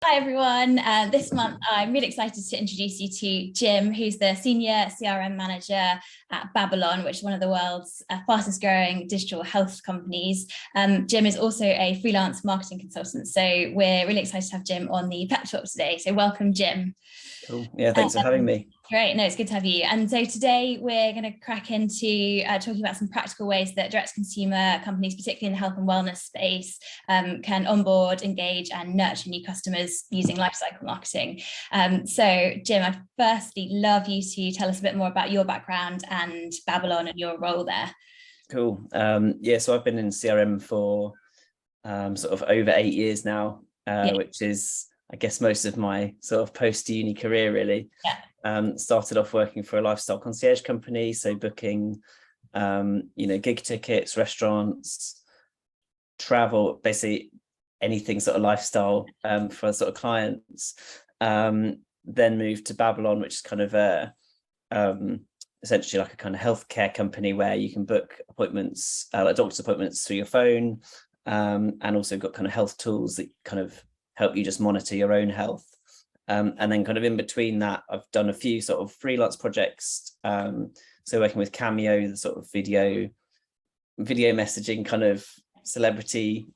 Hi everyone. This month I'm really excited to introduce you to Jim, who's the Senior CRM Manager at Babylon, which is one of the world's fastest growing digital health companies. Jim is also a freelance marketing consultant. So we're really excited to have Jim on the Pep Talks today. So welcome, Jim. Cool. Yeah, thanks for having me. Great. No, it's good to have you. And so today we're going to crack into talking about some practical ways that direct-to-consumer companies, particularly in the health and wellness space, can onboard, engage and nurture new customers using lifecycle marketing. So Jim, I'd firstly love you to tell us a bit more about your background and Babylon and your role there. Cool. Yeah, so I've been in CRM for sort of over 8 years now, which is, I guess, most of my sort of post-uni career, really. Yeah. Started off working for a lifestyle concierge company, so booking, gig tickets, restaurants, travel, basically anything sort of lifestyle for sort of clients. Then moved to Babylon, which is kind of essentially like a kind of healthcare company where you can book appointments, like doctor's appointments through your phone, and also got kind of health tools that kind of help you just monitor your own health. And then kind of in between that, I've done a few sort of freelance projects. So working with Cameo, the sort of video messaging kind of celebrity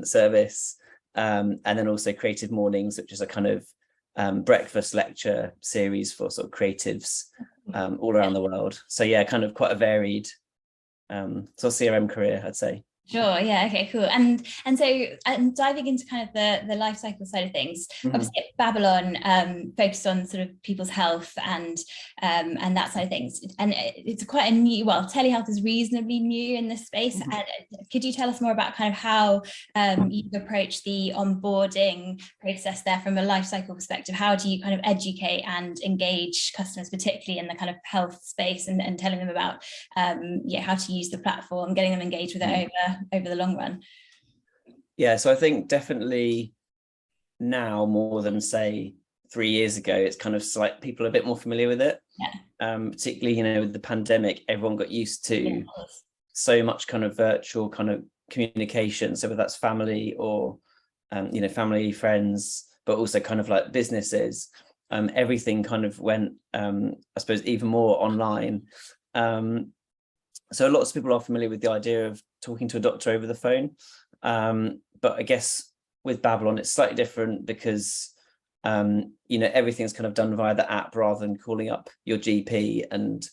service. And then also Creative Mornings, which is a kind of breakfast lecture series for sort of creatives all around the world. So yeah, kind of quite a varied sort of CRM career, I'd say. Sure. Yeah. Okay. Cool. And so diving into kind of the life cycle side of things. Obviously, at Babylon focused on sort of people's health and that side of things. And it's quite a new. Well, telehealth is reasonably new in this space. And could you tell us more about kind of how you've approached the onboarding process there from a life cycle perspective? How do you kind of educate and engage customers, particularly in the kind of health space, and telling them about how to use the platform, getting them engaged with it over the long run? Yeah, so I think definitely now more than say 3 years ago, it's kind of like people are a bit more familiar with it. Yeah. Particularly, with the pandemic, everyone got used to so much kind of virtual kind of communication. So whether that's family or family, friends, but also kind of like businesses, everything kind of went I suppose even more online. So lots of people are familiar with the idea of talking to a doctor over the phone. But I guess with Babylon, it's slightly different because, everything's kind of done via the app rather than calling up your GP and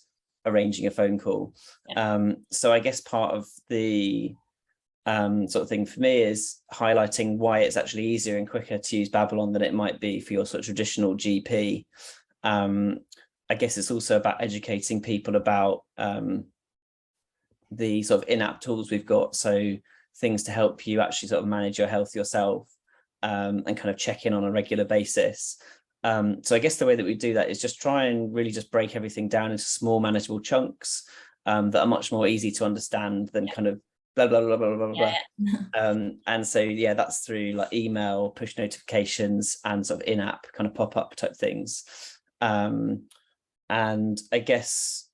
arranging a phone call. Yeah. So I guess part of the sort of thing for me is highlighting why it's actually easier and quicker to use Babylon than it might be for your sort of traditional GP. I guess it's also about educating people about the sort of in-app tools we've got, so things to help you actually sort of manage your health yourself, and kind of check in on a regular basis. So I guess the way that we do that is just try and really just break everything down into small manageable chunks that are much more easy to understand than kind of blah blah blah blah blah blah. And so yeah, that's through like email, push notifications, and sort of in-app kind of pop-up type things. And I guess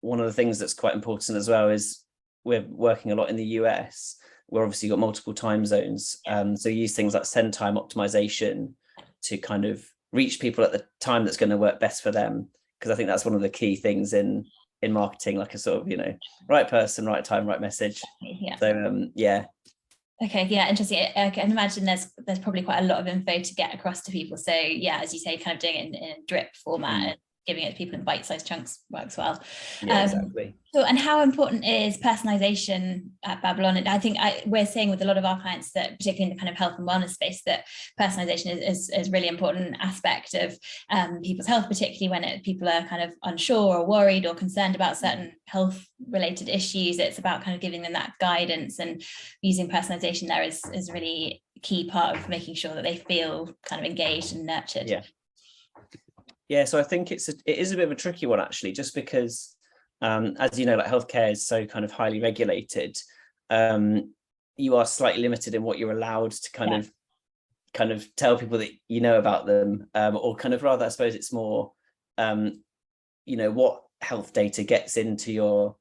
one of the things that's quite important as well is we're working a lot in the US. We're obviously got multiple time zones. So use things like send time optimization to kind of reach people at the time that's going to work best for them. Because I think that's one of the key things in marketing, like a sort of, right person, right time, right message. Yeah. So yeah. Okay, yeah, interesting. I can imagine there's probably quite a lot of info to get across to people. So yeah, as you say, kind of doing it in a drip format and giving it to people in bite-sized chunks works well. Yeah, exactly. So, and how important is personalization at Babylon? And I think we're seeing with a lot of our clients that, particularly in the kind of health and wellness space, that personalization is a really important aspect of people's health, particularly when people are kind of unsure or worried or concerned about certain health-related issues. It's about kind of giving them that guidance, and using personalization there is a really key part of making sure that they feel kind of engaged and nurtured. Yeah, so I think it is a bit of a tricky one, actually, just because, as you know, like healthcare is so kind of highly regulated. You are slightly limited in what you're allowed to kind of tell people that about them, or kind of rather, I suppose it's more, what health data gets into your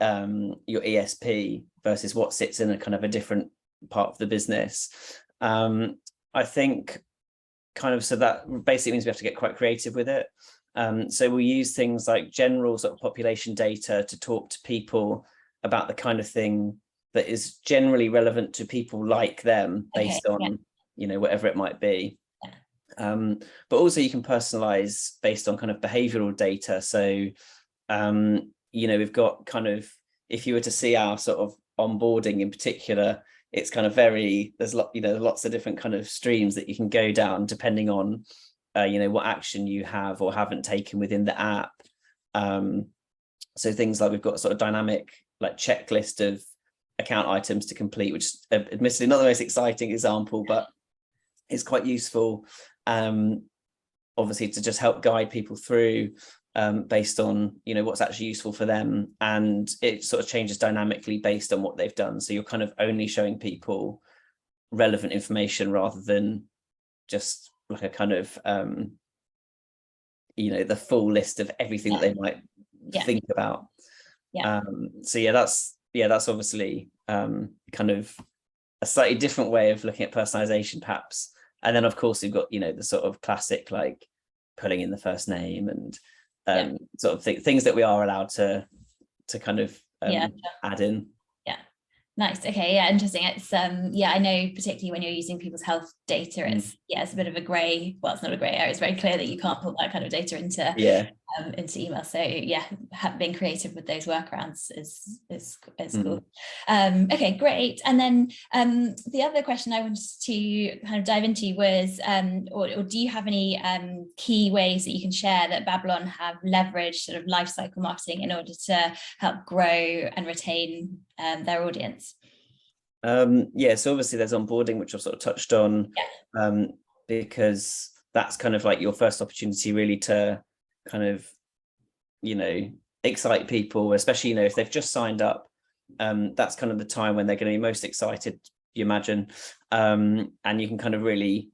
ESP versus what sits in a kind of a different part of the business. I think kind of, so that basically means we have to get quite creative with it. So we use things like general sort of population data to talk to people about the kind of thing that is generally relevant to people like them, based on, you know, whatever it might be. But also you can personalize based on kind of behavioral data. So, you know, we've got kind of, if you were to see our sort of onboarding in particular, it's kind of there's lots of different kind of streams that you can go down depending on, you know, what action you have or haven't taken within the app. So things like we've got a sort of dynamic like checklist of account items to complete, which is admittedly not the most exciting example, but it's quite useful, obviously, to just help guide people through, based on, you know, what's actually useful for them. And it sort of changes dynamically based on what they've done. So you're kind of only showing people relevant information rather than just like a kind of, you know, the full list of everything that they might think about. So that's obviously kind of a slightly different way of looking at personalization, perhaps. And then of course we've got, you know, the sort of classic like pulling in the first name and sort of things that we are allowed to kind of add in. Nice. Okay. Yeah. Interesting. It's I know particularly when you're using people's health data, it's a bit of a grey. Well, it's not a grey area. It's very clear that you can't put that kind of data into email. So being creative with those workarounds is cool. Okay, great. And then the other question I wanted to kind of dive into was, or do you have any key ways that you can share that Babylon have leveraged sort of lifecycle marketing in order to help grow and retain their audience? So obviously there's onboarding, which I've sort of touched on, because that's kind of like your first opportunity really to kind of, you know, excite people, especially, you know, if they've just signed up. That's kind of the time when they're going to be most excited, you imagine, and you can kind of really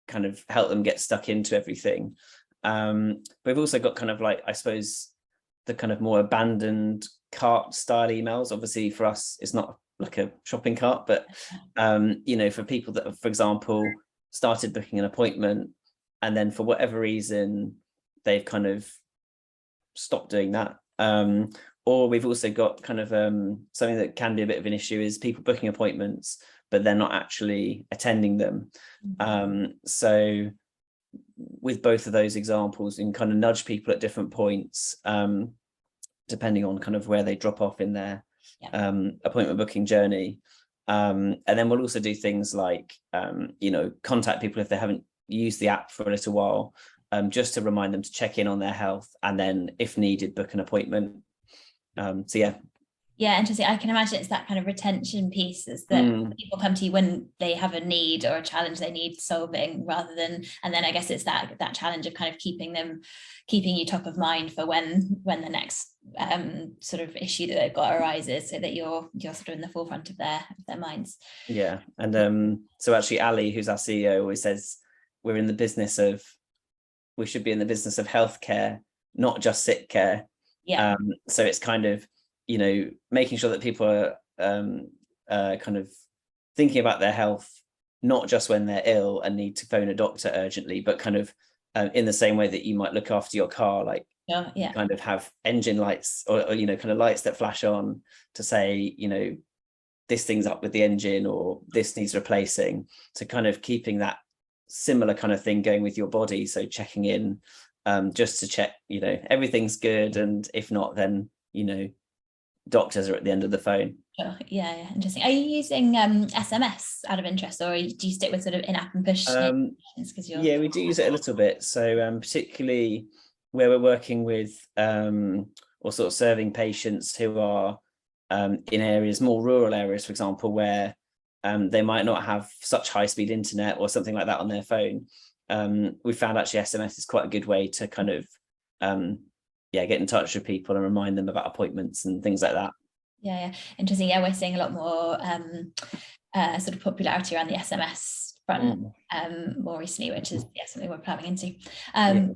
kind of help them get stuck into everything. But we've also got kind of like, I suppose, the kind of more abandoned cart style emails. Obviously for us it's not like a shopping cart, but you know, for people that have, for example, started booking an appointment and then for whatever reason they've kind of stopped doing that, or we've also got kind of something that can be a bit of an issue is people booking appointments but they're not actually attending them. So with both of those examples, you can kind of nudge people at different points, depending on kind of where they drop off in their appointment booking journey. And then we'll also do things like, you know, contact people if they haven't used the app for a little while, just to remind them to check in on their health, and then if needed, book an appointment. Interesting. I can imagine it's that kind of retention piece, is that people come to you when they have a need or a challenge they need solving, rather than, and then I guess it's that challenge of kind of keeping you top of mind for when the next sort of issue that they've got arises, so that you're sort of in the forefront of their minds. And so actually Ali, who's our CEO, always says we should be in the business of healthcare, not just sick care. So it's kind of, you know, making sure that people are kind of thinking about their health, not just when they're ill and need to phone a doctor urgently, but kind of in the same way that you might look after your car, like kind of have engine lights or, you know, kind of lights that flash on to say, you know, this thing's up with the engine or this needs replacing. So kind of keeping that similar kind of thing going with your body. So checking in, just to check, you know, everything's good. And if not, then, you know, doctors are at the end of the phone. Interesting. Are you using SMS out of interest, or do you stick with sort of in-app and push notifications? We do use it a little bit. So particularly where we're working with or sort of serving patients who are in areas, more rural areas, for example, where they might not have such high-speed internet or something like that on their phone. We found actually SMS is quite a good way to kind of get in touch with people and remind them about appointments and things like that. Interesting. We're seeing a lot more sort of popularity around the SMS front more recently, which is something we're planning into.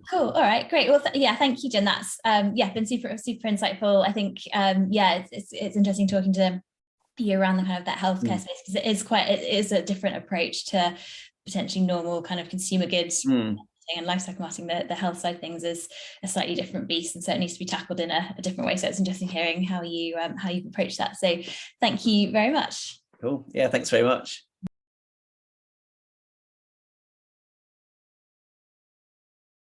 Cool. All right, great. Well, thank you, Jim. That's been super insightful. I think it's interesting talking to you around the kind of that healthcare space, because it is a different approach to potentially normal kind of consumer goods and lifecycle marketing, the health side of things is a slightly different beast, and so it needs to be tackled in a different way. So it's interesting hearing how you've approached that. So thank you very much. Cool. Yeah, thanks very much.